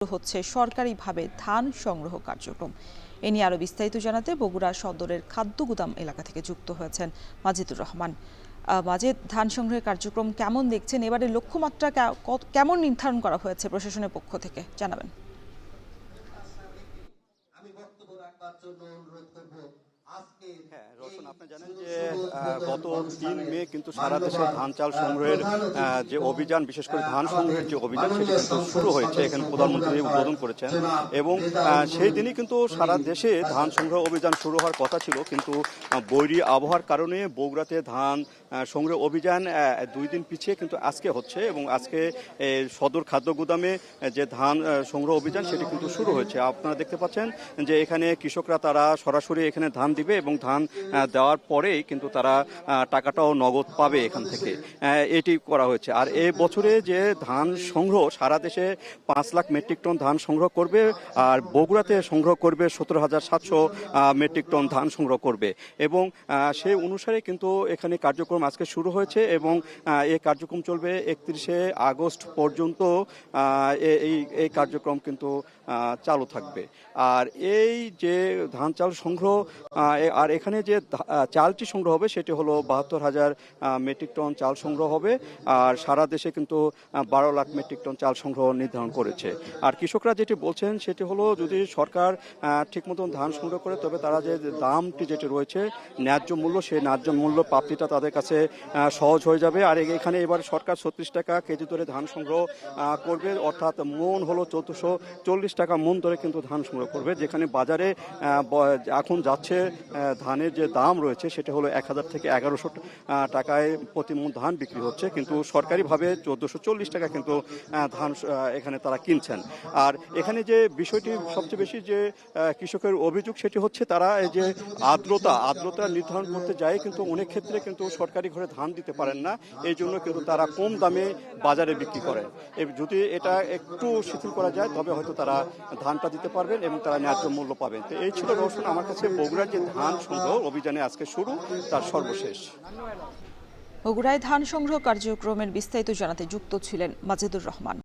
হচ্ছে সরকারিভাবে ধান সংগ্রহ কার্যক্রম। এ নিয়ে আরো বিস্তারিত জানাতে বগুড়া সদরের খাদ্য গুদাম এলাকা থেকে যুক্ত হয়েছেন মাজিদুর রহমান। মাজেদ, ধান সংগ্রহের কার্যক্রম কেমন দেখছেন? এবারে লক্ষ্যমাত্রা কেমন নির্ধারণ করা হয়েছে প্রশাসনের পক্ষ থেকে, জানাবেন। রওশন, আপনি জানেন যে গত ৩ মে কিন্তু সারা দেশে ধান চাল সংগ্রহের যে অভিযান, বিশেষ করে ধান সংগ্রহের যে অভিযান, সেটি কিন্তু শুরু হয়েছে। এখানে প্রধানমন্ত্রী উদ্বোধন করেছেন এবং সেই দিনই কিন্তু সারা দেশে ধান সংগ্রহ অভিযান শুরু হওয়ার কথা ছিল, কিন্তু বৈরী আবহাওয়ার কারণে বগুড়াতে ধান সংগ্রহ অভিযান 2 দিন পিছিয়ে কিন্তু আজকে হচ্ছে এবং আজকে সদর খাদ্য গুদামে যে ধান সংগ্রহ অভিযান সেটি কিন্তু শুরু হয়েছে। আপনারা দেখতে পাচ্ছেন যে এখানে কৃষকরা তারা সরাসরি এখানে ধান দিবে এবং ধান দেওয়ার পরেই কিন্তু তারা টাকাটাও নগদ পাবে এখান থেকে, এটি করা হয়েছে। আর এই বছরে যে ধান সংগ্রহ সারা দেশে 5 লাখ মেট্রিক টন ধান সংগ্রহ করবে, আর বগুড়াতে সংগ্রহ করবে 17,700 মেট্রিক টন ধান সংগ্রহ করবে এবং সেই অনুসারে কিন্তু এখানে কার্যক্রম আজকে শুরু হয়েছে এবং এই কার্যক্রম চলবে 31শে আগস্ট পর্যন্ত। এই কার্যক্রম কিন্তু চালু থাকবে। আর এই যে ধান চাল সংগ্রহ, আর এখানে যে চালটি সংগ্রহ হবে সেটি হলো 72,000 মেট্রিক টন চাল সংগ্রহ হবে। আর সারা দেশে কিন্তু 12 লাখ মেট্রিক টন চাল সংগ্রহ নির্ধারণ করেছে। আর কৃষকরা যেটি বলছেন সেটি হলো, যদি সরকার ঠিক মতন ধান সংগ্রহ করে তবে তারা যে দামটি যেটি রয়েছে ন্যায্য মূল্য, সেই ন্যায্য মূল্য প্রাপ্তিটা তাদের কাছে সহজ হয়ে যাবে। আর এখানে এবার সরকার 36 টাকা কেজি ধরে ধান সংগ্রহ করবে, অর্থাৎ মন হলো 1440 টাকা মন ধরে কিন্তু ধান সংগ্রহ করবে। যেখানে বাজারে এখন যাচ্ছে ধানের যে দাম রয়েছে সেটা হলো 1000 থেকে 1100 টাকায় প্রতি মন ধান বিক্রি হচ্ছে, কিন্তু সরকারিভাবে 1440 টাকা কিন্তু ধান এখানে তারা কিনছেন। আর এখানে যে বিষয়টি সবচেয়ে বেশি যে কৃষকের অভিযোগ সেটি হচ্ছে তারা এই যে আর্দ্রতা নির্ধারণ করতে যায়, কিন্তু অনেক ক্ষেত্রে কিন্তু সরকারি ঘরে ধান দিতে পারেন না, এই জন্য কিন্তু তারা কম দামে বাজারে বিক্রি করেন। যদি এটা একটু শিথিল করা যায় তবে হয়তো তারা ধানটা দিতে পারবেন এবং তারা ন্যায্য মূল্য পাবেন। তো এই ছিল রওশন আমার কাছে বগুড়ার যে ধান সংগ্রহ অভিযানে আজকে শুরু, তার সর্বশেষ। বগুড়ায় ধান সংগ্রহ কার্যক্রমের বিস্তারিত জানাতে যুক্ত ছিলেন মাজিদুর রহমান।